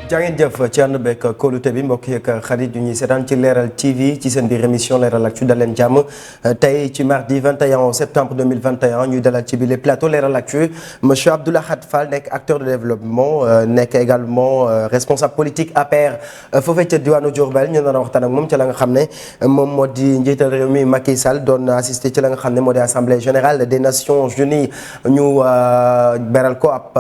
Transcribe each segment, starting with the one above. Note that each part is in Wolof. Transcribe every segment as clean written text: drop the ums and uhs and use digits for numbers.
jaa ngeen jëf ci ànd beeg kóolute bi mbokk yeeg xarit yu ñuy seetaan ci Leral TV ci seen biir émission Leral Actu dal leen jàmm tey ci mardi 21 septembre 2021 ñuy dalal ci biir plateau Leral Actu monsieur Abdou Lahad Fall nekk acteur de développement nekk également responsable politique APR foofee ca diwaanu Diourbel ñu nar a waxtaan ak moom ci la nga xam ne moom moo di njiital réew mi Macky Sall doon assisté ci la nga xam ne moo di assemblée générale des Nations Unies ñu beral ko ab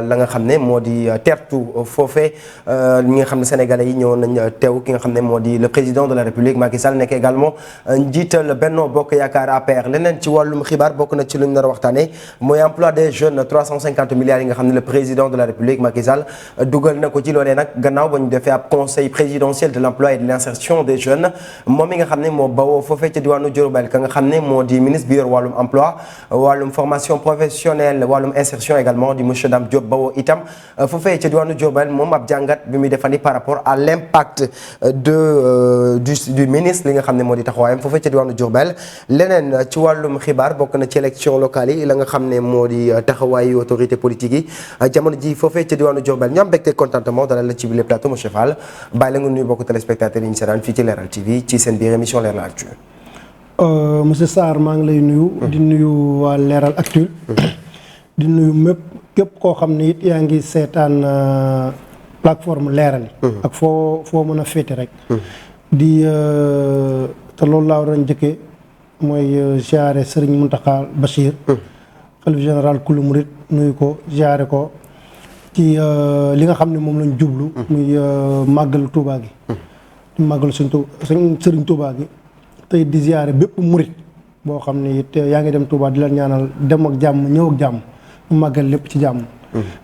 la nga xam ne moo di tertu foofee ñi nga xam ne sénégalais yi ñëwoon nañ teew ki nga xam ne moo di le président de la république Macky Sall nekk également njiital Benno Bokk Yaakaar APR leneen ci wàllum xibaar bokk na ci lu ñu nar a waxtaanee mooy emploi des jeunes 350 milliards yi nga xam ne le président de la république Macky Sall dugal na ko ci loolee nag gannaaw ba ñu defee ab conseil présidentiel de l'emploi et de l'insertion des jeunes moom mi nga xam ne moo bawoo foofee ca diwaanu Diourbel ka nga xam ne moo di ministre bi yor wàllum emploi wàllum formation professionnelle wàllum insertion également di monsieur Dame Diop bawoo itam foofee ca diwaanu Diourbel moom ab jàngat bi muy defandi par rapport à l'impact du ministre li nga xam ne moo di taxawaayam foofee ca diwaanu Diourbel leneen ci wàllum xibaar bokk na ci élection locale yi la nga xam ne moo di taxawaayu autorité politique yi jamono ji foofee ca diwaanu Diourbel ñu am mbégte contentement dalal la ci biir plateau monsieur Fall bàyyi la nga nuyu bokk téléspectateurs yi ñu seetaan fii ci Leral TV ci seen biir émission Leral Actu. monsieur Sarr maa ngi lay nuyu. di nuyu waa Leral Actu. di nuyu mépp képp koo xam ne it yaa ngi seetaan plateforme Leral yi. ak foo mën a féete rek. di te loolu laa war a njëkkee mooy ziare Serigne Mountakha Bachir. xalif général kulu murit nuyu ko ziare ko ci li nga xam ne moom lañ jublu. muy màggal Touba gi. di màggal Serigne Touba gi. tey di ziare bépp murit boo xam ne it yaa ngi dem Touba di la ñaanal dem ak jàmm ñëw ak jàmm mu màggal lépp ci jàmm.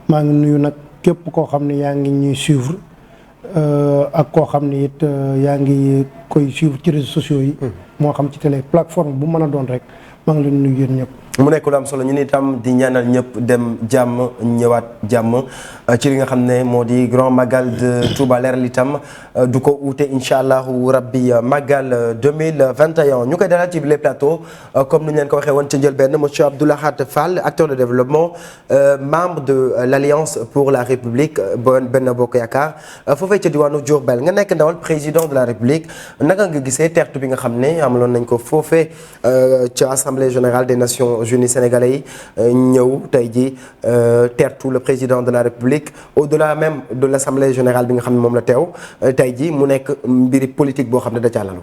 maa ngi nuyu nag képp koo xam ne yaa ngi ñuy suivre ak koo xam ne it yaa ngi koy suivre ci réseaux sociaux yi. moo xam ci télé plateforme bu mën a doon rek maa ngi leen nuyu yéen ñëpp. mu nekk lu am solo ñu ne itam di ñaanal ñëpp dem jàmm ñëwaat jàmm ci li nga xam ne moo di grand magal de Touba Leral itam du ko uute incha allahu rabbi magal 2021 ñu koy dalal ci les plateaux comme ni ñu leen ko waxee woon ca njëlbéen monsieur Abdou Lahad Fall acteur de développement membre de l'Alliance pour la République Benno Bokk Yaakaar foofee ca diwaanu Diourbel nga nekk ndawal président de la République naka nga gisee tertu bi nga xam ne amaloon nañ ko foofee ca assemblée générale des Nations Unies sénégalais yi ñëw tey ji tertu le président de la République au-delà même de l'assemblée générale bi nga xam ne moom la teew tey ji mu nekk mbiri politique boo xam ne da ca lalu.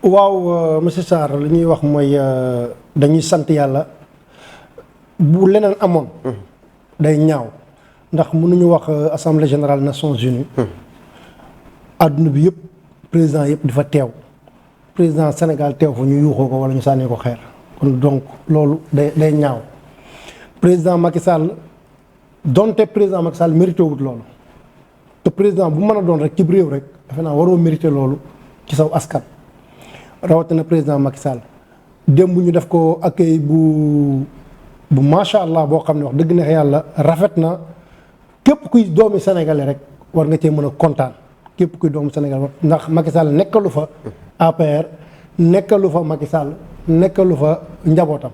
waaw monsieur Sarr li ñuy wax mooy dañuy sant yàlla bu leneen amoon. day ñaaw ndax mënuñu wax assemblée générale Nations Unies. adduna bi yëpp président yëpp di fa teew président Sénégal teew fa ñu yuuxoo ko wala ñu sànnee ko xeer. kon donc loolu day ñaaw président Macky Sall donte président Macky Sall mérité wut loolu te président bu mën a doon rek ci réew rek defe naa waroo mérité loolu ci saw askan rawatina président Macky Sall démb ñu def ko accueil bu macha allah boo xam ne wax dëgg neex yàlla rafet na képp kuy doomi sénégalais rek war nga cee mën a kontaan képp kuy doomu sénégalais ndax Macky Sall nekkalu fa APR nekkalu fa Macky Sall nekkalu fa njabootam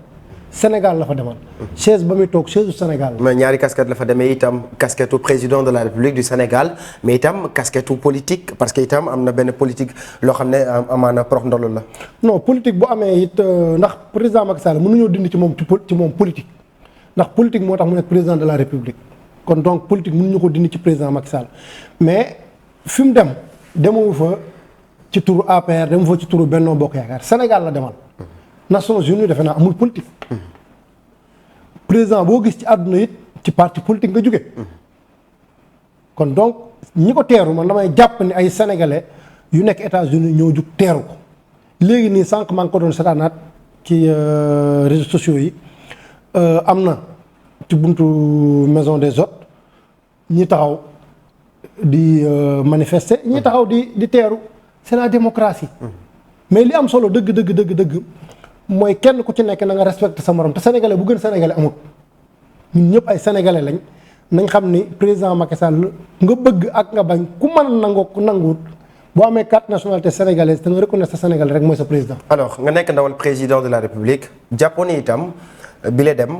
Sénégal la fa demal chaise ba muy toog chaise du Sénégal. mais ñaari casquette la fa demee itam casquette président de la République du Sénégal mais itam casquette politique parce que itam am na benn politique loo xam ne amaana prox ndolo la. non politique bu amee it ndax président Macky Sall mënuñoo dindi ci moom politique ndax politique moo tax mu nekk président de la République kon donc politique mënuñu ko dindi ci président Macky Sall mais fi mu dem demoo fa ci turu APR demoo fa ci turu Benno Bokk Yaakaar Sénégal la demal. Nations Unies defe naa amul politique président boo gis ci àdduna it ci parti politique nga jóge kon donc ñi ko teeru man damay jàpp ni ay sénégalais yu nekk États-Unis ñoo jug teeru ko léegi nii sànq maa ngi ko doon seetaanaat ci réseaux sociaux yi am na ci buntu maison des hôtes ñi taxaw di manifester ñi taxaw di teeru c'est la démocratie mais li am solo dëgg mooy kenn ku ci nekk na nga respecté sa morom te sénégalais bu gën sénégalais amut ñun ñëpp ay sénégalais lañ nañ xam ni président Macky Sall nga bëgg ak nga bañ ku mën a nangoo ku nanguwut boo amee carte nationalité sénégalaise te nga reconnaître sa sénégalais rek mooy sa président. alors nga nekk ndawal président de la République jàppoon itam bile dem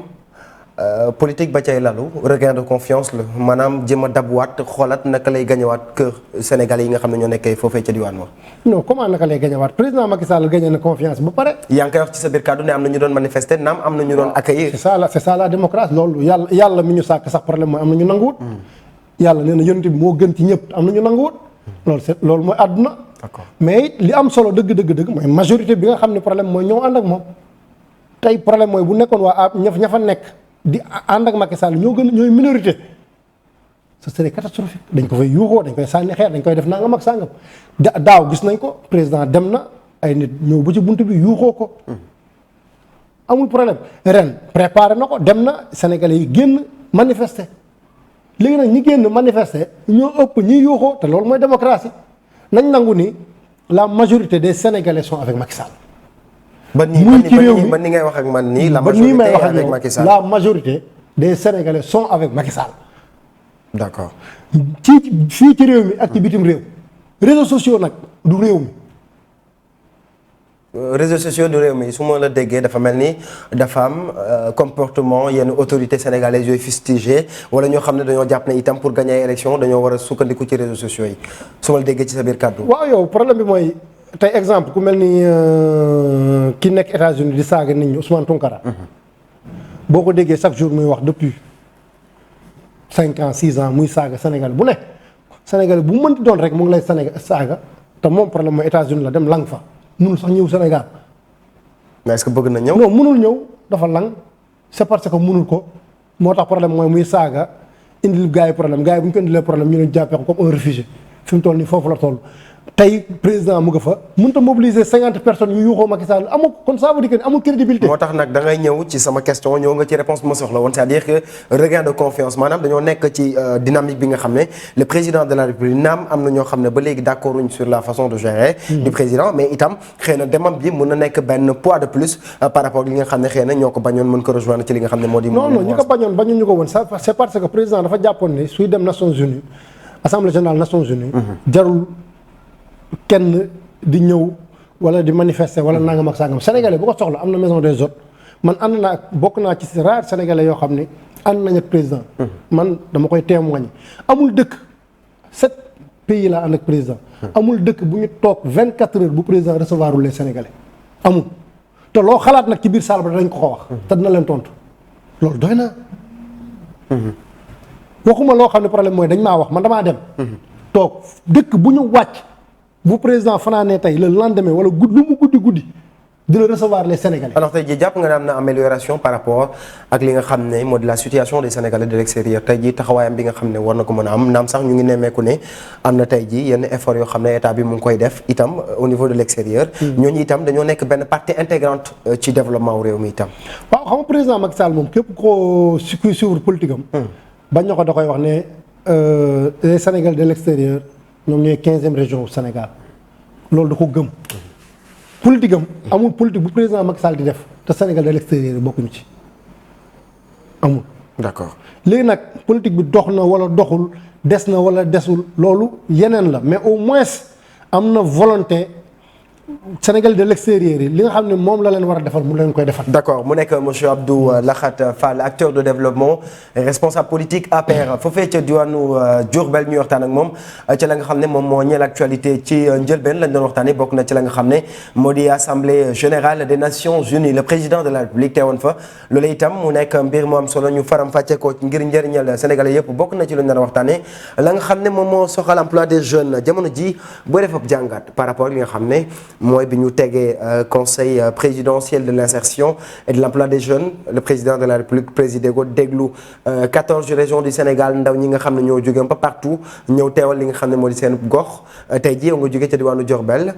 politique ba cay lalu regain de confiance la maanaam jéem a dabwaat xoolaat naka lay gañewaat kër Sénégalais yi nga xam ne ñoo nekkee foofee ca diwaan wa. non comment naka lay gañewaat président Macky Sall gagné na confiance ba pare. yaa ngi koy wax ci sa biir kàddu ne am na ñu doon manifester naam am na ñu doon accueillir. c'est ça la démocratie loolu yàlla mi ñu sàkk sax problème mooy am na ñu nanguwut. yàlla nee na yonent bi moo gën ci ñëpp am na ñu nanguwut. loolu mooy àdduna. d'accord mais it li am solo dëgg mooy majorité bi nga xam ne problème mooy ñoo ànd ak moom. tey problème mooy bu nekkoon waa ña fa nekk di ànd ak Macky Sall ñooy minorité ce serait catastrophique dañ ko fay yuuxoo dañ koy sànni xeer dañ koy def nangam ak sàngam daaw gis nañ ko président dem na ay nit ñëw ba ci bunt bi yuuxoo ko amul problème ren préparé na ko dem na Sénégalais yi génn manifester léegi nag ñi génn manifester ñoo ëpp ñi yuuxoo te loolu mooy démocratie nañ nangu ni la majorité des Sénégalais sont avec Macky Sall. ba nii ba ni ngay wax ak man nii la majorité est avec Macky Sall. La majorité des Sénégalais sont avec Macky Sall. d'accord. fii ci réew mi ak ci bitim réew. réseaux sociaux nag du réew mi. réseaux sociaux du réew mi su ma la déggee dafa mel ni dafa am comportement yenn autorités sénégalaises yooyu fustigé wala ñoo xam ne dañoo jàpp ne itam pour gagner élection dañoo war a sukkandiku ci réseaux sociaux yi su ma la déggee ci sa biir kàddu. waaw yow problème bi mooy tey exemple ku mel ni ki nekk États-Unis di saaga nit ñi Ousmane Tounkara. boo ko déggee chaque jour muy wax depuis 5 ans 6 ans muy saaga Sénégal bu ne Sénégal bu mënti doon rek mu ngi lay saaga te moom problème mooy États-Unis la dem lang fa. mënul sax ñëw Sénégal. mais est-ce que bëgg na ñëw. non mënul ñëw dafa lang c'est parce que mënul ko moo tax problème mooy muy saaga indil gars yi problème gars yi bu ñu ko indilee problème ñu leen jàppee ko comme un réfugié fi mu toll nii foofu la toll. tey président mu nga fa mënut a mobiliser 50 personnes yu yuuxoo Macky Sall amul kon ça veut dire que amul crédibilité. moo tax nag da ngay ñëw ci sama question ñëw nga ci réponse bi ma soxla woon c'est-à-dire que regain de confiance maanaam dañoo nekk ci dynamique bi nga xam ne le président de la République naam am na ñoo xam ne ba léegi d'accord uñ sur la façon de gérer. du président mais itam xëy na demam bi mën na nekk benn poids de plus par rapport li nga xam ne xëy na ñoo ko bañoon mën ko rejoindre ci li nga xam ne moo di. non ñi ko bañoon bañuñu ko woon ça c'est parce que président dafa jàppoon ne suy dem Nations Unies Assemblée générale Nations Unies. jarul kenn di ñëw wala di manifester wala nangam ak sangam sénégalais bu ko soxla am na maison des hôtes man ànd naa bokk naa ci rare sénégalais yoo xam ne ànd nañ ak président. man dama koy témoigner amul dëkk 7 pays la ànd ak président. amul dëkk bu ñu toog 24 heures bu président recevoir les sénégalais amul te loo xalaat nag ci biir salle ba dañ ko wax. te dina leen tontu loolu doy na. waxuma loo xam ne problème mooy dañ maa wax man damaa dem. toog dëkk bu ñu wàcc. bu président fanaanee tey le lendemain wala lu mu guddi dina recevoir les Sénégalais. alors tey jii jàpp nga ne am na amélioration par rapport ak li nga xam ne moo di la situation des Sénégalais de l'extérieur tey jii taxawaayam bi nga xam ne war na ko mën a am naam sax ñu ngi nemmeeku ne am na tey jii yenn effort yoo xam ne état bi mu ngi koy def itam au niveau de l'extérieur. ñooñu itam dañoo nekk benn partie intégrante ci développement wu réew mi itam. waaw xam nga président Macky Sall moom képp koo kuy suivre politique am. bañ na ko da koy wax ne les Sénégalais de l'extérieur. ñoom ñooy 15e région Sénégal loolu da ko gëm politique am amul politique bu président Macky Sall di def te Sénégal de l'extérieur bokkuñu ci amul. d'accord léegi nag politique bi dox na wala doxul des na wala desul loolu yeneen la mais au moins am na volonté Sénégal de l'extérieur yi li nga xam ne moom la leen war a defal mu leen koy defal. d'accord mu nekk monsieur Abdou Lakhat Fall acteur de développement responsable politique APR foofee ca diwaanu Diourbel ñu waxtaan ak moom ci la nga xam ne moom moo ñeel actualité ci njëlbeen lañ doon waxtaanee bokk na ci la nga xam ne moo di assemblée générale des Nations Unies le président de la République teewoon fa loolu itam mu nekk mbir mu am solo ñu faram fàcce ko ngir njëriñal Sénégalais yëpp bokk na ci lu ñu nar a waxtaanee la nga xam ne moom moo soxal emploi des jeunes jamono ji boo def ab jàngat par rapport li nga xam ne mooy bi ñu tegee conseil présidentiel de l'insertion et de l'emploi des jeunes le président de la République présidé ko déglu 14 régions du Sénégal ndaw ñi nga xam ne ñoo jóge un peu partout ñëw teewal li nga xam ne moo di seen gox tey jii nga jóge ca diwaanu Diourbel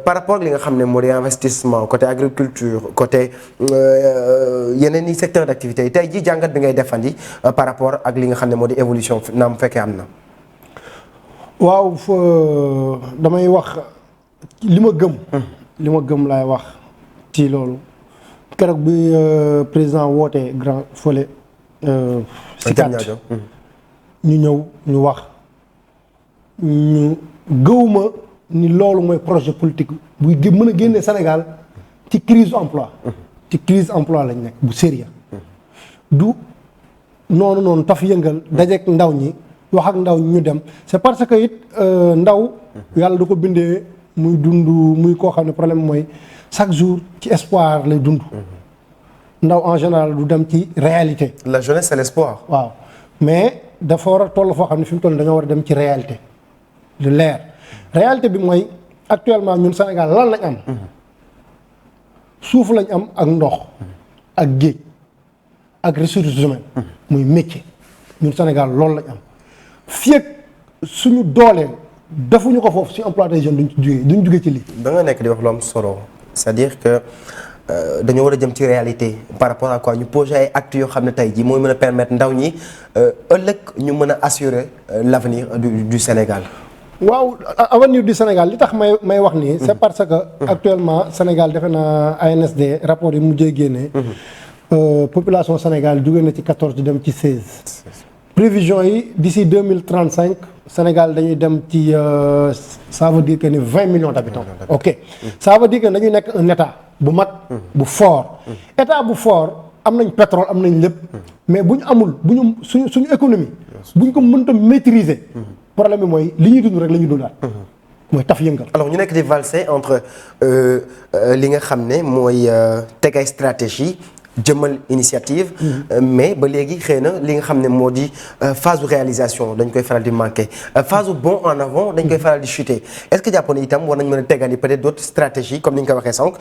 par rapport ak li nga xam ne moo di investissement côté agriculture côté yeneen i secteur d'activité yi tey jii jàngat bi ngay defandi par rapport ak li nga xam ne moo di évolution naam fekkee am na. waaw damay wax. li ma gëm laay wax ci loolu keroog bi président wootee grand fële Sicap ñu ñëw ñu wax ñu gëwuma ni loolu mooy projet politique buy mën a génne Sénégal ci crise emploi ci crise emploi lañ nekk bu sérieux du noonu taf yëngal dajeek ndaw ñi wax ak ndaw ñi ñu dem c'est parce que it ndaw yàlla du ko bindee muy dund muy koo xam ne problème mooy chaque jour ci espoir lay dund. ndaw en général du dem ci réalité. la jeunesse c'est l'espoir. waaw mais dafa war a toll foo xam ne fi mu toll dañoo war a dem ci réalité lu leer réalité bi mooy actuellement ñun Sénégal lan lañ am. suuf lañ am ak ndox ak géej ak ressources humaines. muy métier ñun Sénégal loolu lañ am fii ak suñu doolee defuñu ko foofu si emploi des jeunes duñ jugee ci lii. da nga nekk di wax lu am solo c'est-à-dire que dañoo war a jëm ci réalité par rapport à quoi ñu poser ay actes yoo xam ne tey jii mooy mën a permettre ndaw ñi ëllëg ñu mën a assurer l'avenir du Sénégal. waaw avenir du Sénégal li tax may wax nii. c'est parce que actuellement Sénégal defe naa ANSD rapport yi mujjee génnee. Population Sénégal jóge na ci 14 di dem ci 16. prévision yi d'ici 2035 Sénégal dañuy dem ci ça veut dire que ni 20 millions d'habitants. ok ça veut dire que dañuy nekk un état bu mag. bu fort. état bu fort am nañ pétrole am nañ lépp. mais bu ñu amul bu ñu suñu économie. bu ñu ko mënta maîtriser. problème bi mooy li ñuy dund rek la ñuy dundaat. mooy taf yëngal. alors ñu nekk di valser entre li nga xam ne mooy teg ay stratégie jëmal initiative. mais ba léegi xëy na li nga xam ne moo di phase de réalisation dañ koy faral di manquer phase de bond en avant dañ koy faral di chuter est-ce que jàppoon itam war nañ mën a tegali peut-être d'autres stratégies comme ni nga ko waxee sànq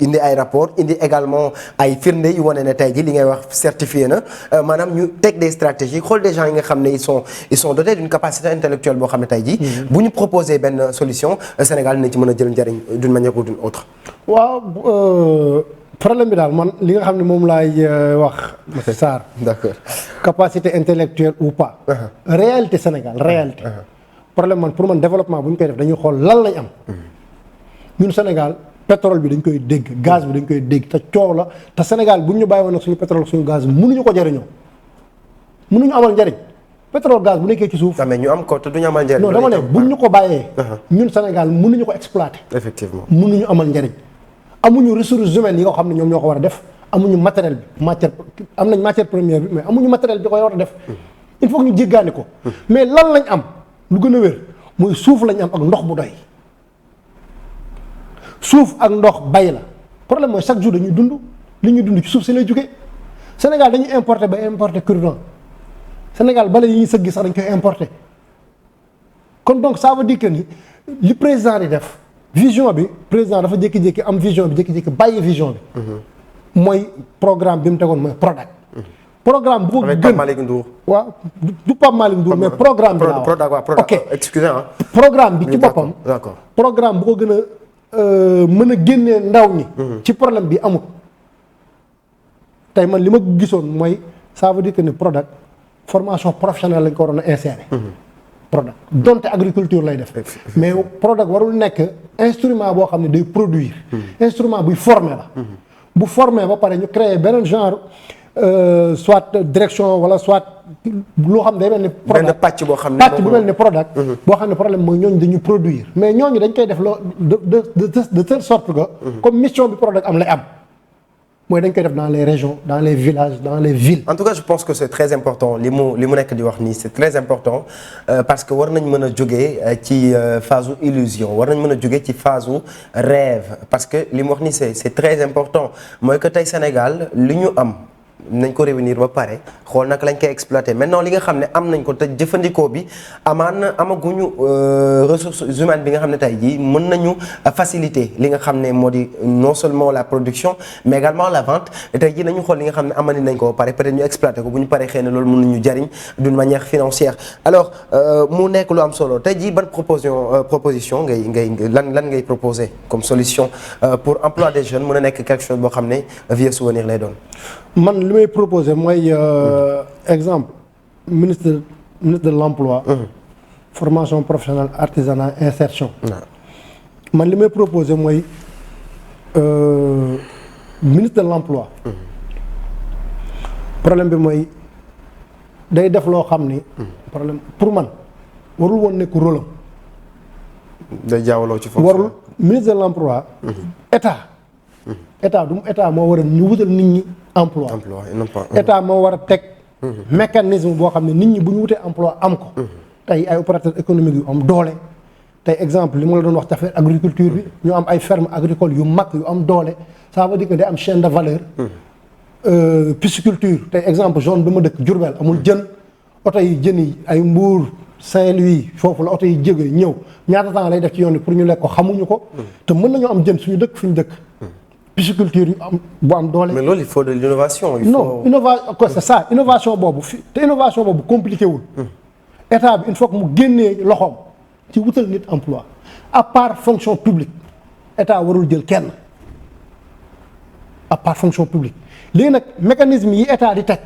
indi ay rapports indi également ay firnde yu wane ne tey jii li ngay wax certifié na maanaam ñu teg des stratégies xool des gens yi nga xam ne ils sont dotés d'une capacité intellectuelle boo xam ne tey jii. bu ñu proposer benn solution Sénégal dinañ ci mën a jël njëriñ d'une manière ou d'une autre. waaw. problème bi daal man li nga xam ne moom laay wax monsieur Sarr. d'accord capacité intellectuelle ou pas. réalité Sénégal réalité. problème man pour man développement bu ñu koy def dañuy xool lan lañ am. ñun Sénégal pétrole bi dañ koy dégg gaz bi dañ koy dégg te coow la te Sénégal bu ñu bàyyi woon nag suñu pétrole suñu gaz mënuñu ko jëriñoo mënuñu amal njëriñ pétrole gaz bu nekkee ci suuf. mais ñu am ko te duñu amal njëriñ. non dama ne buñ ñu ko bàyyee. ñun Sénégal mënuñu ko exploiter. effectivement mënuñu amal njëriñ. amuñu ressources humaines yi nga xam ne ñoom ñoo ko war a def amuñu matériel bi am nañ matière première bi mais amuñu matériel bi ko war a def il faut que ñu jéggaani ko mais lan lañ am lu gën a wér mooy suuf lañ am ak ndox bu doy suuf ak ndox bay la problème mooy chaque jour dañuy dund li ñuy dund ci suuf si lay jóge Sénégal dañuy importer ba importer cure-dent Sénégal bale yi ñuy sëgg sax dañ koy importer kon donc ça veut dire que ni li président di def vision bi président dafa jékki-jékki am vision bi jékki-jékki bàyyi vision bi. mooy programme bi mu tegoon mooy Prodac. programme bu ko gën Pape Malick Ndour. waaw du Pape Malick Ndour mais programme bi laa wax Prodac waaw Prodac. ok excusez-moi. programme bi ci boppam. d'accord programme bu ko gën a mën a génnee ndaw ñi. ci problème bi amul. tey man li ma gisoon mooy ça veut dire que ni Prodac formation professionnelle lañ ko waroon a insérer. Prodac donte agriculture lay def mais Prodac warul nekk instrument boo xam ne day produire instrument buy former la bu former ba pare ñu créer beneen genre soit direction wala soit loo xam ne day mel ni Prodac benn pàcc boo xam ne pàcc bu mel ni Prodac boo xam ne problème mooy ñooñu dañu produire mais ñooñu dañ koy def loo de telle sorte que comme mission bi Prodac am lay am mooy dañ koy def dans les régions dans les villages dans les villes. en tout cas je pense que c'est très important li mu nekk di wax nii c'est très important parce que war nañ mën a jógee ci phase illusion war nañ mën a jógee ci phase rêve parce que li mu wax nii c'est très important mooy que tey Sénégal li ñu am nañ ko réunir ba pare xool naka lañ koy exploiter maintenant li nga xam ne am nañ ko te jëfandikoo bi amaguñu ressources humaines bi nga xam ne tey jii mën nañu faciliter li nga xam ne moo di non seulement la production mais également la vente tey jii nañu xool li nga xam ne amani nañ ko ba pare peut-être ñu exploiter ko bu ñu paree xëy na loolu mën nañu jariñ d'une manière financière alors mu nekk lu am solo tey jii ban proposition ngay lan ngay proposer comme solution pour emploi des jeunes mën a nekk quelque chose boo xam ne vieux souvenir lay doon. man li may proposer mooy exemple ministre de l'emploi formation professionnelle artisanat insertion man li may proposer mooy ministre de l'emploi problème bi mooy day def loo xam ni problème pour man warul woon nekk rôle am day jaawaloo ci foofu warul ministre de l'emploi état moo war a ñu wutal nit ñi emploi état moo war a teg mécanisme boo xam ne nit ñi bu ñu wutee emploi am ko. tey ay opérateurs économiques yu am doole. tey exemple li ma la doon wax ci affaire agriculture bi ñu am ay fermes agricoles yu mag yu am doole ça veut dire que day am chaîne de valeur. pisciculture tey exemple zone bi ma dëkk Diourbel amul jën oto yi jën yi ay Mbour Saint-Louis foofu la oto yi jógee ñëw ñaata temps lay def ci yoon bi pour ñu lekk ko xamuñu ko. te mën nañoo am jën suñu dëkk fi ñu dëkk. pisciculture yu am bu am doole. mais loolu il faut de l'innovation. non innovation c'est ça innovation boobu te innovation boobu compliqué wul. état bi il faut que mu génnee loxoom ci wutal nit emploi à part fonction publique état warul jël kenn à part fonction publique léegi nag mécanisme yi état di teg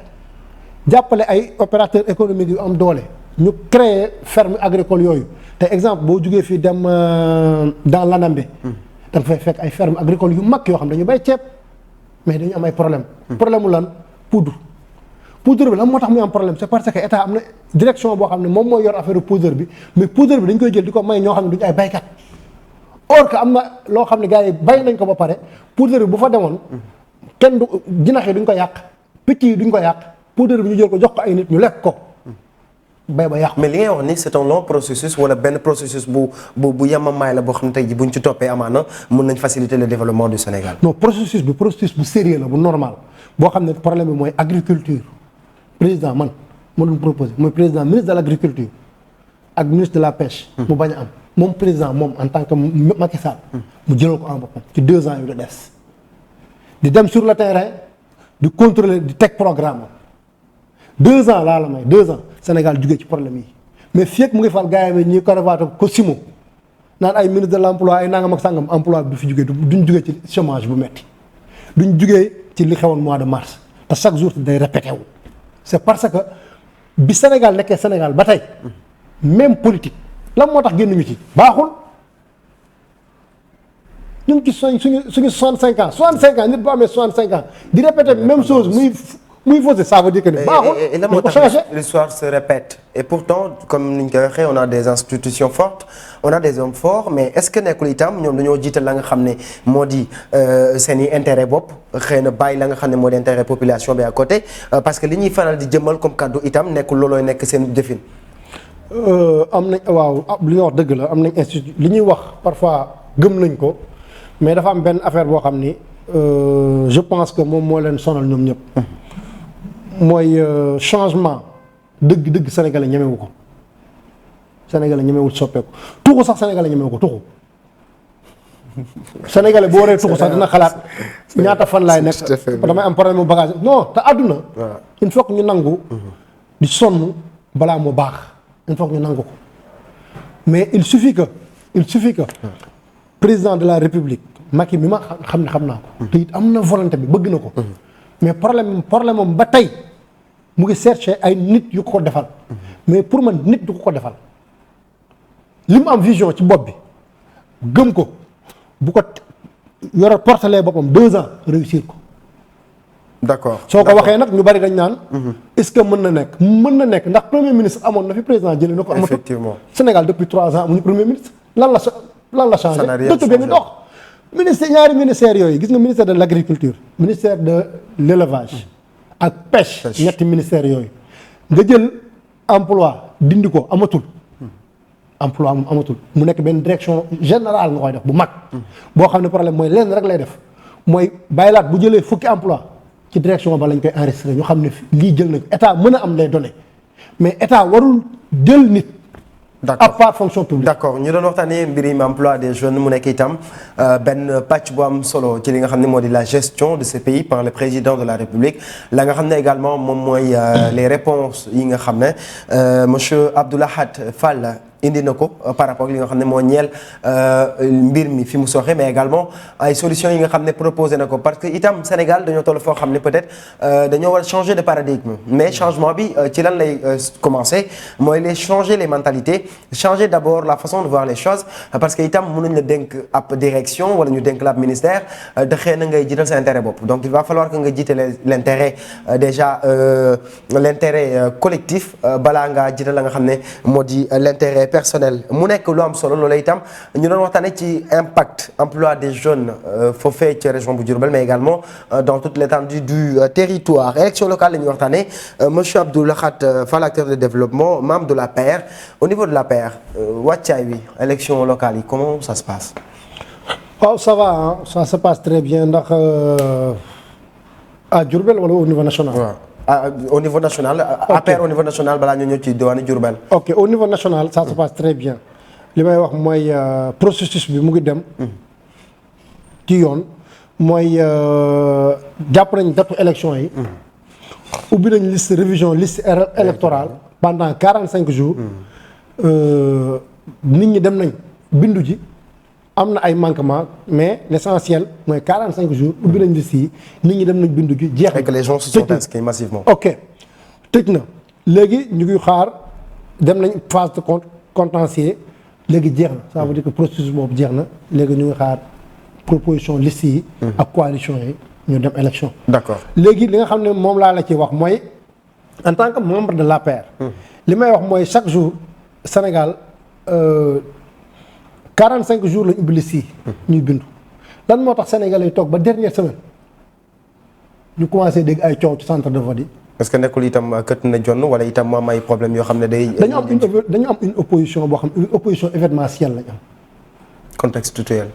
jàppale ay opérateurs économiques yu am doole ñu créer ferme agricole yooyu te exemple boo jugee fii dem dans l'Anambé. da nga fay fekk ay ferme agricole yu mag yoo xam dañu bay ceeb mais dañu am ay problème mu lan poudre bi lan moo tax muy am problème c'est parce que état am na direction boo xam ne moom mooy yor affaire poudre bi mais poudre bi dañ koy jël di ko may ñoo xam ne duñu ay baykat or que am na loo xam ne gars yi bay nañ ko ba pare poudre bi bu fa demoon kenn du jinax yi duñ ko yàq picc yi duñ ko yàq poudre bi ñu jël ko jox ko ay nit ñu lekk ko bay ba yàqu. mais li ngay wax ni c'est un long processus wala benn processus bu yemamaay la boo xam ne tey ji buñ ci toppee amaana mën nañ faciliter le développement du Sénégal. non processus bu sérieux la bu normal boo xam ne problème bi mooy agriculture président man ma doon proposé mooy président ministre de l'agriculture ak ministre de la pêche. mu bañ a am moom président moom en tant que Macky Sall. mu jëlal ko en boppam ci 2 ans yu la des. di dem sur le terrain di contrôler di teg programme 2 ans laa la may 2 ans. Sénégal jugee ci problème yi mais fii ak mu ngi fal gars yi ñuy Caravato Cosimo naan ay ministre de l'emploi ay nangam ak sangam emploi bi du fi jugee duñ jugee ci chômage bu metti duñ jugee ci li xewoon mois de mars te chaque jour day répété wu. c'est parce que bi Sénégal nekkee Sénégal ba tey même politique lan moo tax génnuñu ci baaxul ñu ngi ci suñu 65 ans 65 ans nit bu amee 65 ans di répéter même chose muy faussé ça veut dire que ni baaxul. et la moo tax l'histoire se répète et pourtant comme ni ñu koy waxee on a des institutions fortes on a des hommes forts mais est-ce que nekkul itam ñoom dañoo jiital la nga xam ne moo di seen i intérêt bopp xëy na bàyyi la nga xam ne moo di intérêt population bi à côté parce que li ñuy faral di jëmmal comme kaddu itam nekkul loolooy nekk seen jëfin. am nañ waaw li nga wax dëgg la am nañ institut li ñuy wax parfois gëm nañ ko mais dafa am benn affaire boo xam ni je pense que moom moo leen sonal ñoom ñëpp. mooy changement dëgg sénégalais ñemewu ko sénégalais ñemewul soppeeku tuxu sax sénégalais ñemewu ko tuxu sénégalais boo waree tuxu sax dina xalaat ñaata fan laay nekk damay am problème mu bagage non te àdduna il faut que ñu nangu di sonn balaa mu baax il faut que ñu nangu ko mais il suffit que président de la république Macky mi ma xam ne xam naa ko te it am na volonté bi bëgg na ko mais problème am ba tey mu ngi chercher ay nit yu ko defal mais pour man nit du ko defal li mu am vision ci bopp bi gëm ko bu ko yore portalee boppam 2 ans réussir ko. d'accord soo ko waxee nag ñu bari dañ naan. est-ce que mën na nekk ndax premier ministre amoon na fi président jëlee na ko. amatul effectivement Sénégal depuis 3 ans amuñu premier ministre lan la changé. dëkk bi ngi dox. ñaari ministères yooyu gis nga ministère de l'agriculture ministère de l'élevage ak pêche ñetti ministères yooyu nga jël emploi dindi ko amatul emploi moom amatul mu nekk benn direction générale nga koy def bu mag boo xam ne problème mooy lenn rek lay def mooy bàyyilaat bu jëlee fukki emploi ci direction ba lañ koy enregistrer ñu xam ne lii jël na ko état mën a am les données mais état warul jël nit d'accord à part fonction publique. d'accord ñu doon waxtaanee mbirum emploi des jeunes mu nekk itam benn pàcc bu am solo ci li nga xam ne moo di la gestion de ce pays par le président de la République la nga xam ne également moom mooy les réponses yi nga xam ne monsieur Abdou Lahad Fall indi na ko par rapport ak li nga xam ne moo ñeel mbir mi fi mu sooxe mais également ay solutions yi nga xam ne proposé na ko parce que itam Sénégal dañoo toll foo xam ne peut-être dañoo war a changer de paradigme mais changement bi ci lan lay commencer mooy les changer les mentalités changer d'abord la façon de voir les choses parce que itam mënuñ la dénk ab direction wala ñu dénk la ab ministère te xëy na ngay jiital sa intérêt bopp donc il va falloir que nga jiitale l'intérêt déjà l'intérêt collectif balaa ngaa jiital la nga xam ne moo di l'intérêt personnel mu nekk lu am solo loolu itam ñu doon waxtaanee ci impact emploi des jeunes foofee ci région bu Diourbel mais également dans toute l'étendue du territoire élection locale la ñuy waxtaanee monsieur Abdou Lahad Fall, acteur de développement membre de l'APR au niveau de l'APR wàccaay wi élection locale yi comment ça se passe. waaw ça va hein, ça se passe très bien ndax à Diourbel wala au niveau national. Au niveau national. Okay. APR au niveau national balaa ñu ñëw ci diwaanu Diourbel. ok au niveau national ça se passe très bien li may wax mooy processus bi mu ngi dem. ci yoon mooy jàpp nañ datu élection yi. ubbi nañ liste révision liste électorale pendant 45 jours. nit ñi dem nañ bindu ji. am na ay manquements mais l'essentiel mooy 45 jours ubbi nañ liste yi nit ñi dem nañ bindu ji jeex na. et que les gens se sont inscrits massivement. ok tëj na léegi ñu ngi xaar dem nañ phase de contentieux léegi jeex na ça veut dire que processus boobu jeex na léegi ñu ngi xaar proposition liste yi. ak coalition yi ñu dem élection. d'accord léegi li nga xam ne moom laa la ci wax mooy en tant que membre de l'APR. li may wax mooy chaque jour Sénégal. 45 jours lañu ubbi liste yi ñuy bindu lan moo tax sénégalais yi toog ba dernière semaine ñu commencé dégg ay coow ci centre de vote yi. est-ce que nekkul itam kët na jonn wala itam mu am ay problème yoo xam ne day. dañu am une opposition boo xam une opposition événementielle lañ am. contextuelle.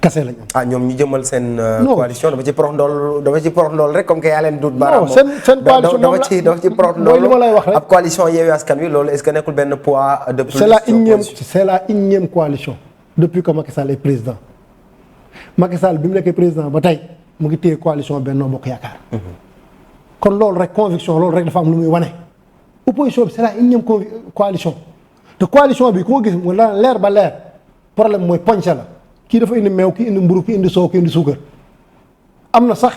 kase lañ am. ah ñoom ñu jëmal seen. coalition dama ci porox ndool rek comme que yaa leen dut. baaraam seen coalition dama ci porox ndool li ma lay wax rek ab coalition Yewwi Askan Wi loolu est-ce que nekkul benn poids de plus. c'est la énième coalition depuis que Macky Sall est président Macky Sall bi mu nekkee président ba tey mu ngi téye coalition Benno Bokk Yaakaar. kon loolu rek conviction loolu rek dafa am lu muy wane. opposition bi c'est la énième coalition te coalition bi koo gis mu leer ba leer problème mooy poñse la. kii dafa indi meew kii indi mburu kii indi soow kii indi suukar am na sax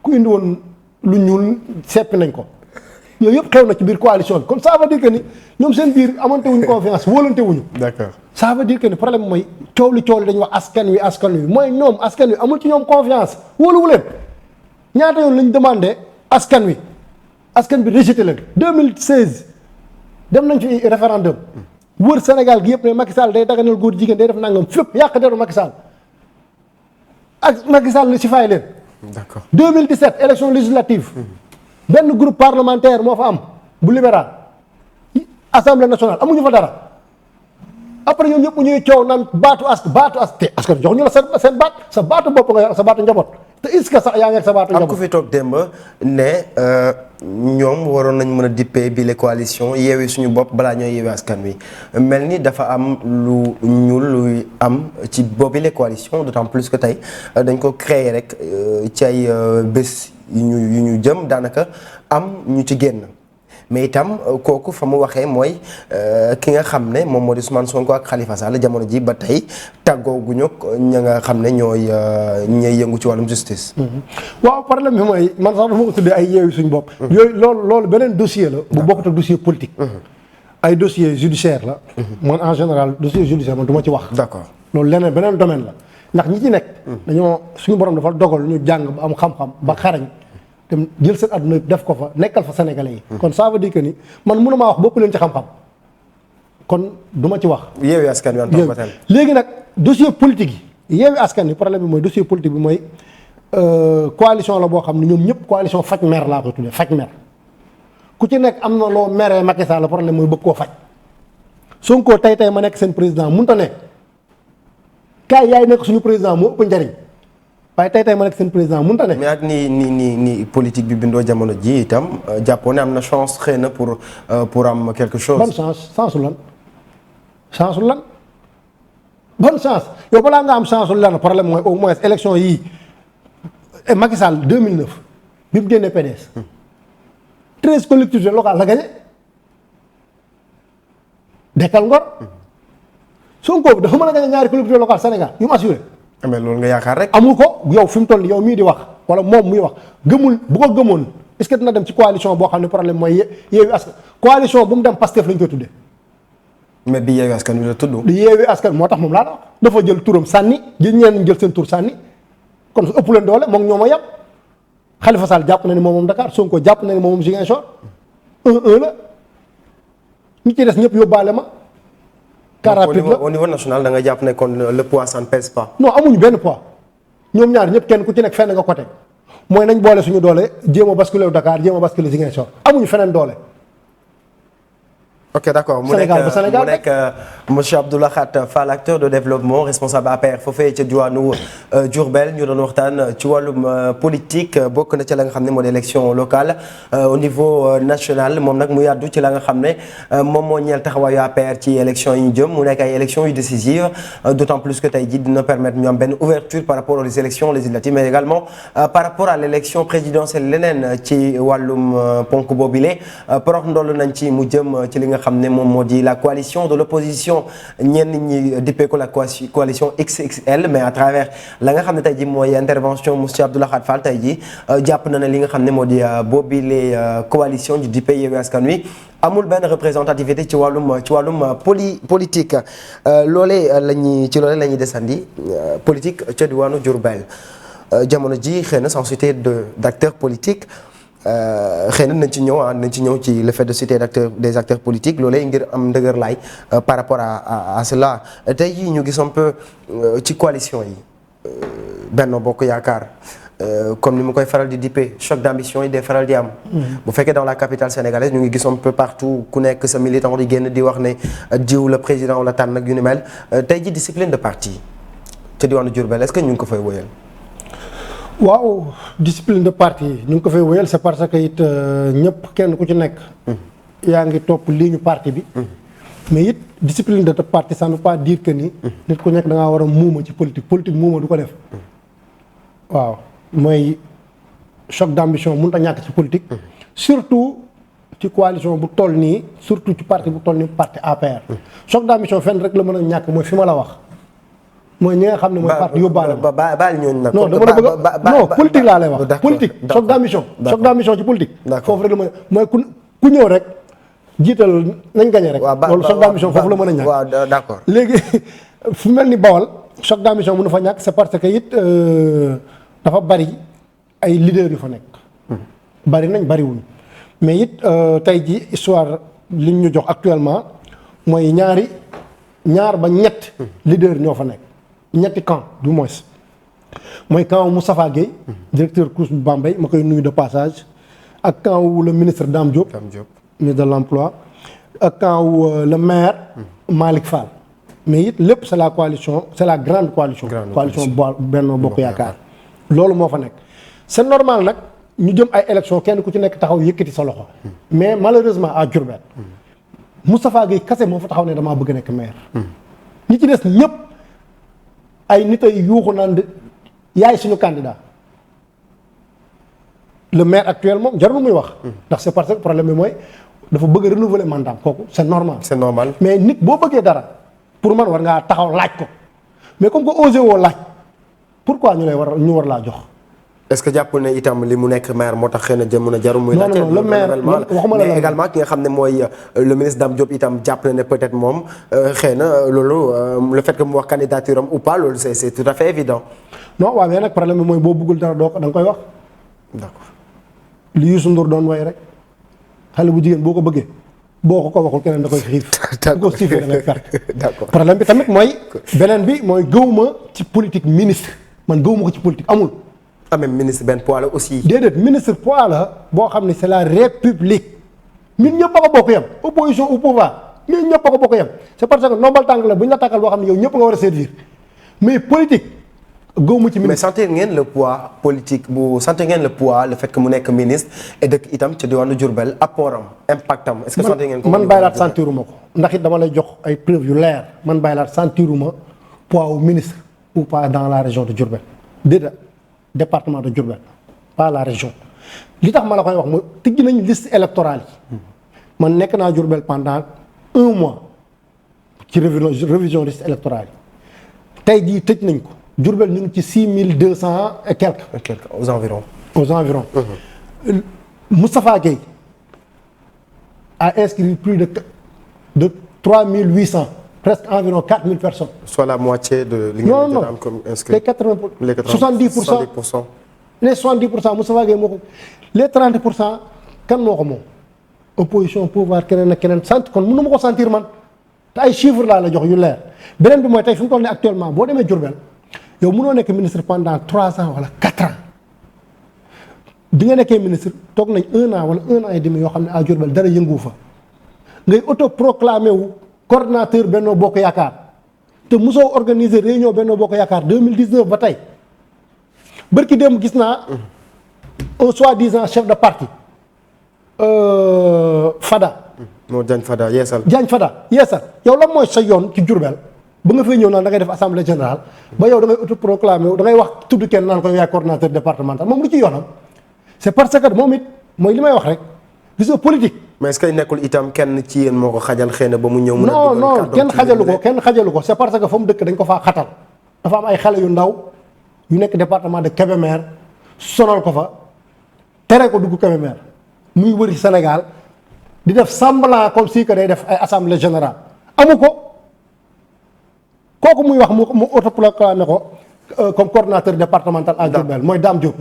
ku indi woon lu ñuul seppi nañ ko yooyu yëpp xew na ci biir coalition bi kon ça veut dire que ni ñoom seen biir amante wuñu confiance wóolante wuñu. d'accord ça veut dire que ni problème mooy coow li dañuy wax askan wi mooy ñoom askan wi amul ci ñoom confiance wóoluwu leen ñaata yoon lañ demandé askan bi rejeté leen 2016 dem nañ fi référendum. wër Sénégal gi yëpp ne Macky Sall day daganal góor jigéen day def nangam fépp yàq deru Macky Sall ak Macky Sall la si fay leen. d'accord 2017 élection législative. benn groupe parlementaire moo fa am bu libéral. assemblée nationale amuñu fa dara après ñoom ñëpp ñuy coow naan baatu te askan jox ñu la seen baat sa baatu bopp nga yor sa baatu njaboot te est-ce que sax yaa ngi ak sa baatu njaboot. am ku fi toog démb ne ñoom waroon nañ mën a dippee bi les coalitions yeewi suñu bopp balaa ñooy yeewi askan wi mel ni dafa am lu ñuul luy am ci boobu les coalitions d'autant plus que tey dañ ko créer rek ci ay bés yu ñu jëm daanaka am ñu ci génn. mais itam kooku fa mu waxee mooy ki nga xam ne moom moo di Ousmane Sonko ak Khalifa Sall jamono ji ba tey tàggooguñu ña nga xam ne ñooy ñooy yëngu ci wàllum justice. waaw problème bi mooy man sax dama ko tuddee ay yeewi suñu bopp. yooyu loolu beneen dossier la. bu bokkut ak dossier politique. ay dossier judiciaire la. man en général dossier judiciaire man du ma ci wax. d'accord loolu leneen beneen domaine la ndax ñi ci nekk. dañoo suñu borom dafa dogal ñu jàng ba am xam-xam ba xarañ. te jël seen àdduna def ko fa nekkal fa sénégalais yi. kon ça veut dire que ni man mënumaa wax bopp leen ci xam-xam kon du ma ci wax. Yewwi Askan Wi en tant que tel. léegi nag dossier politique yi Yewwi Askan Wi problème bi mooy dossier politique bi mooy coalition la boo xam ne ñoom ñëpp coalition faj mer laa koy tuddee faj mer ku ci nekk am na loo meree Macky Sall la problème mooy bëgg koo faj Sonko tey ma nekk seen président mënut a ne kaay yaay nekk suñu président moo ëpp njariñ. waaye tey ma nekk seen président mënut a ne. mais ak ni politique bi bindoo jamono ji itam jàppoo ne am na chance xëy na pour am quelque chose. bonne chance chance lan bonne chance yow balaa nga am chance lan problème mooy au moins élection yii Macky Sall 2009 bi mu génnee PDS 13 collectivités locales la gagné Dekkal Ngor Sonko bi dafa mën a gagné ñaari collectivités locales Sénégal yu mu assuré. mais loolu nga yaakaar rek. amul ko yow fi mu toll yow mii di wax wala moom muy wax gëmul bu ko gëmoon est-ce que dina dem ci coalition boo xam ne problème mooy Yewwi Askan coalition bu mu dem Pastef lañ koy tuddee. mais bi Yewwi Askan Wi la tudd. di Yewwi Askan moo tax moom laa la dafa jël turam sànni ñeen jël seen tur sànni kon su ëpp leen doole moom ñoo ma yàpp Khalifa Sall jàpp na ni moom Dakar Sonko jàpp na ni moom Ziguinchor 1-1 la ñi ci des ñëpp yóbbaale ma car rapide la au niveau national da nga jàpp ne kon le poids ça ne pèse pas. non amuñu benn poids ñoom ñaar ñëpp kenn ku ci nekk fenn nga côté mooy nañ boole suñu doole jéem a basculer Dakar jéem a basculer Ziguinchor amuñu feneen doole. ok d'accord mu nekk monsieur Abdou Lahad Fall, acteur de développement responsable APR foofee ca diwaanu Diourbel ñu doon waxtaan ci wàllum politique bokk na ci la nga xam ne moo di élection locale au niveau national moom nag mu yàddu ci la nga xam ne moom moo ñeel taxawaayu APR ci élection yi ñu jëm mu nekk ay élections yu décisives d'autant plus que tey jii dina permettre ñu am benn ouverture par rapport aux élections législatives mais également par rapport à l'élection présidentielle leneen ci wàllum ponk boobile porox ndoll nañ ci mu jëm ci li nga xam ne moom moo di la coalition de l'opposition ñenn ñi dippee ko la coalition XXL mais à travers la nga xam ne tey ji mooy intervention monsieur Abdou Lahad Fall tey ji jàpp na ne li nga xam ne moo di boobile coalition di dippee Yewwi Askan Wi amul benn représentativité ci wàllum politique loolee la ñuy desandi politique ca diwaanu Diourbel jamono ji xëy na sans citer d'acteurs politiques xëy na nañ ci ñëw ci le fait de citer des acteurs politiques loolee ngir am ndëgër laay par rapport à cela tey jii ñu gis un peu ci coalition yi Benno Bokk Yaakaar comme ni mu koy faral di dippee choc d'ambition yi day faral di am. bu fekkee dans la capitale sénégalaise ñu ngi gis un peu partout ku nekk sa militant di génn di wax ne diw la président wala tànn ak yu ni mel tey jii discipline de parti ca diwaanu Diourbel est-ce que ñu ngi ko fay wóyal. waaw discipline de parti ñu ngi ko fay wéyal c'est parce que it ñëpp kenn ku ci nekk. yaa ngi topp ligne parti bi. mais it discipline de parti ça ne veut pas dire que ni. nit ku nekk da ngaa war a muuma ci politique muuma du ko def. waaw mooy choc d'ambition mënut a ñàkk ci politique. surtout ci coalition bu toll nii surtout ci parti bu toll nii parti APR. choc d'ambition fenn rek la mën a ñàkk mooy fi ma la wax. mooy ñi nga xam ne mooy parti yóbbaale ma baal ñooñu nag. non dama la bëgg non politique laa lay wax. politique choc d'ambition ci politique. foofu rek la mooy ku ñëw rek jiital nañ gañe rek. loolu choc d'ambition foofu la mën a ñàkk. waaw d'accord léegi fu mel ni Bawol choc d'ambition mënu fa ñàkk c'est parce que it dafa bari ay leaders yu fa nekk. bari nañ bariwuñ mais it tey ji histoire li ñu jox actuellement mooy ñaar ba ñett leaders ñoo fa nekk. ñetti camp du moins mooy camp Moustapha Guèye directeur CROUS bu Bambey ma koy nuyu de passage ak camp wu le ministre Dame Diop ministre de l'emploi ak camp wu le maire Malick Fall mais it lépp c'est la coalition c'est la grande coalition Benno Bokk Yaakaar loolu moo fa nekk c'est normal nag ñu jëm ay élection kenn ku ci nekk taxaw yëkkati sa loxo mais malheureusement à Diourbel Moustapha Guèye kase moo fa taxaw ne damaa bëgg nekk maire ñi ci des ñëpp ay nit ay yuuxu naan de yaay suñu candidat le maire actuel moom jarul muy wax. ndax c'est parce que problème bi mooy dafa bëgg a renouveler mandat kooku c'est normal. mais nit boo bëggee dara pour man war ngaa taxaw laaj ko mais comme que osé woo laaj pourquoi ñu war laa jox. est-ce que jàppul ne itam li mu nekk maire moo tax xëy na jamono jarul muy. non le maire waxuma la mais également ki nga xam ne mooy le ministre Dame Diop itam jàpp na ne peut-être moom xëy na loolu le fait que mu wax candidature am ou pas loolu c'est tout à fait évident. non waaw mais nag problème bi mooy boo bëggul dara doo ko da nga koy wax. d'accord li Youssou Ndour doon way rek xale bu jigéen boo ko bëggee boo ko waxul keneen da koy xiif. d'accord bu ko siifee da ngay perte. d'accord problème bi tamit mooy beneen bi mooy gëwuma ci politique ministre man gëwuma ko ci politique amul. même ministre benn poids la aussi. déedéet ministre poids la boo xam ne c'est la république ñun ñëpp a ko bokk yem opposition au pouvoir ñun ñëpp a ko bokk yem c'est parce que nombal tànk la bu ñu la tàkkal boo xam ne yow ñëpp nga war a servir mais politique gëwuma ci ministre. mais sentir ngeen le poids politique sentir ngeen le poids le fait que mu nekk ministre et dëkk itam ca diwaanu Diourbel apportam impactam est-ce que sentir ngeen ko. man Baylaat sentiruma ko ndax it dama lay jox ay preuves yu leer man Baylaat sentiruma poids au ministre ou pas dans la région de Diourbel déedéet. département de Diourbel pas la région li tax ma la koy wax mooy tëj nañ liste électorale yi man nekk naa Diourbel pendant 1 mois ci révision liste électorale yi tey jii tëj nañ ko Diourbel ñu ngi ci 6200 et quelques. aux environs. Moustapha Guèye a inscrit plus de 3800 presque environ 4000 personnes. soit la moitié de. li ngeen di am comme inscrit. les 70%. les 70% Moustapha Guèye moo ko les 30% kan moo ko moom. opposition pouvoir keneen ak keneen sant kon mënu ma ko sentir man te ay chiffres laa la jox yu leer beneen bi mooy tey fi mu toll nii actuellement boo demee Diourbel yow mënoo nekk ministre pendant 3 ans wala 4 ans bi nga nekkee ministre toog nañ 1 an wala 1 an et demi yoo xam ne à Diourbel dara yëngu fa ngay autoproclamé wu coordinateur Benno Bokk Yaakaar te mosoo organiser réunion Benno Bokk Yaakaar 2019 ba tey bërki démb gis naa un soi-disant chef de parti Fada. moo Diagne Fada yeesal. Diagne Fada yeesal yow lan mooy sa yoon ci Diourbel ba nga fay ñëw naan da ngay def assemblée générale ba yow da ngay autoproclamé wu da ngay wax tudd kenn naan ko yaay coordinateur départemental moom lu ci yoonam c'est parce que moom it mooy li may wax rek gis nga politique. mais est-ce que nekkul itam kenn ci yéen moo ko xajal xëy na ba mu ñëw. non kenn xajalu ko c'est parce que fa mu dëkk dañ ko faa xatal dafa am ay xale yu ndaw yu nekk département de Kébémer sonal ko fa tere ko dugg Kébémer muy wëri Sénégal di def semblant comme si que day def ay assemblée générale amu ko kooku muy wax mu autoproclamé ko comme coordonnateur départemental à Diourbel mooy Dame Diop.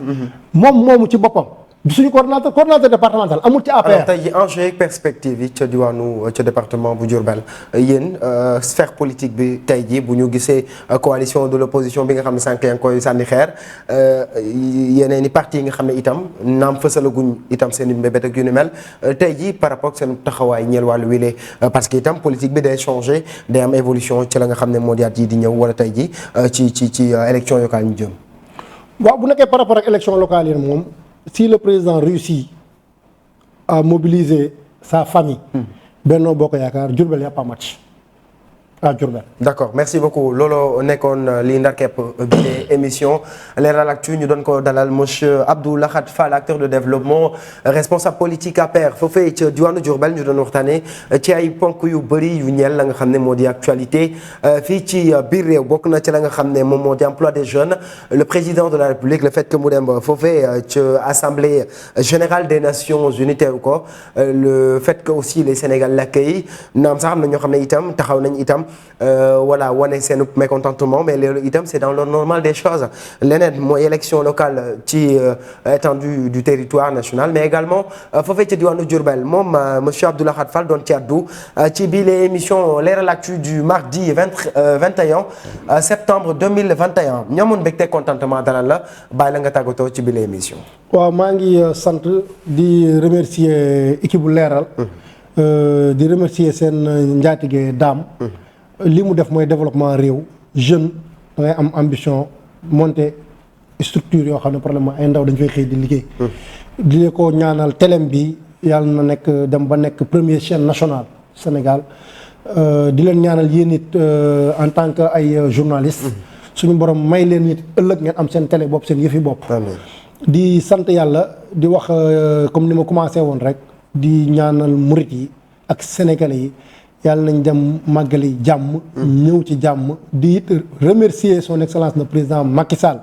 moom moomu ci boppam suñu coordonnateur départemental amul ci APR. alors tey jii enjeu perspective yi ca diwaanu ca département bu Diourbel yéen sphère politique bi tey jii bu ñu gisee coalition de l'opposition bi nga xam ne sànq yaa ngi koy sànni xeer yeneen i parti yi nga xam ne itam naam fësalaguñ itam seen i mbébét ak yu ni mel tey jii par rapport ak seen taxawaay ñeel wàllu wile parce que itam politique bi day changé day am évolution ci la nga xam ne moo di at yi di ñëw wala tey jii ci élection locale ñu jëm. waaw bu nekkee par rapport ak élection locale yi moom. Si le président réussit à mobiliser sa famille. Benno Bokk Yaakaar Diourbel y a pas match à Diourbel. d'accord merci beaucoup looloo nekkoon li ndar képp bi émission Leral Actu ñu doon ko dalal monsieur Abdou Lahad Fall acteur de développement responsable politique APR foofee ca diwaanu Diourbel ñu doon waxtaanee ci ay ponk yu bëri yu ñeel la nga xam ne moo di actualité fii ci biir réew bokk na ci la nga xam ne moom moo di emploi des jeunes le président de la République le fait que mu dem foofee ca assemblée générale des Nations Unies teew ko le fait que aussi les Sénégalais l'accueillent naam sax am na ñoo xam ne itam taxaw nañ itam. Voilà wane seen mécontentement mais loolu itam c'est dans le normal des choses leneen mooy élection locale ci étendue du territoire national mais également foofee ca diwaanu Diourbel moom monsieur Abdou Lahad Fall doon ci àddu ci biir émission Leral Actu du mardi 21 septembre 2021 ñamoon mbégte contentement dalal la bàyyi la nga tàggatoo ci biir émission. waaw maa ngi sant di remercier équipe bu Leral. di remercier seen njaatige Dame. li mu def mooy développement réew jeune da ngay am ambition monter structure yoo xam ne problème ay ndaw dañ fay xëy di liggéey. di ko ñaanal telem bi yàlla na nekk dem ba nekk première chaîne nationale Sénégal di leen ñaanal yéen it en tant que ay journaliste suñu borom may leen it ëllëg ngeen am seen télé bopp seen yëfi bopp. di sant yàlla di wax comme ni ma commencé woon rek di ñaanal murit yi ak sénégalais yi. yàlla nañ dem màggali jàmm. ñëw ci jàmm di remercier son excellence le président Macky Sall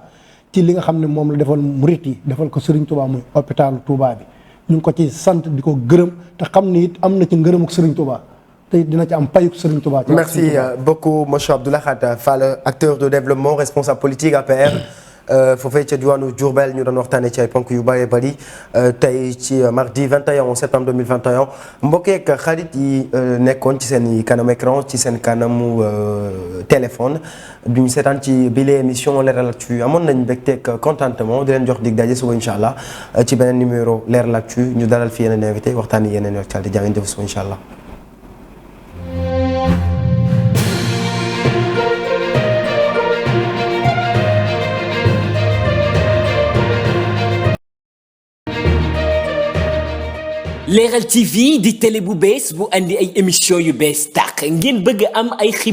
ci li nga xam ne moom la defal murit yi defal ko Serigne Touba muy hôpital Touba bi ñu ngi ko ci sant di ko gërëm te xam ni it am na ci ngërëmuk Serigne Touba te dina ci am payuk Serigne Touba. merci beaucoup monsieur Abdou Lahad Fall acteur de développement responsable politique APR. foofee ca diwaanu Diourbel ñu doon waxtaanee ci ay ponk yu bëree bëri tey ci mardi 21 septembre 2021 mbokk yeeg xarit yi nekkoon ci seen kanam écran ci seen kanamu téléphone du ñu seetaan ci bile émission Leral Actu amoon nañ mbégteeg contentement di leen jox dig daje suba incha allah ci beneen numéro Leral Actu ñu dalal fi yeneen invité waxtaanee yeneen actualité jaa ngeen jëf suba incha allah. Leral TV di télé bu bees bu andi ay émission yu bees tàq ngeen bëgg am ay xibaar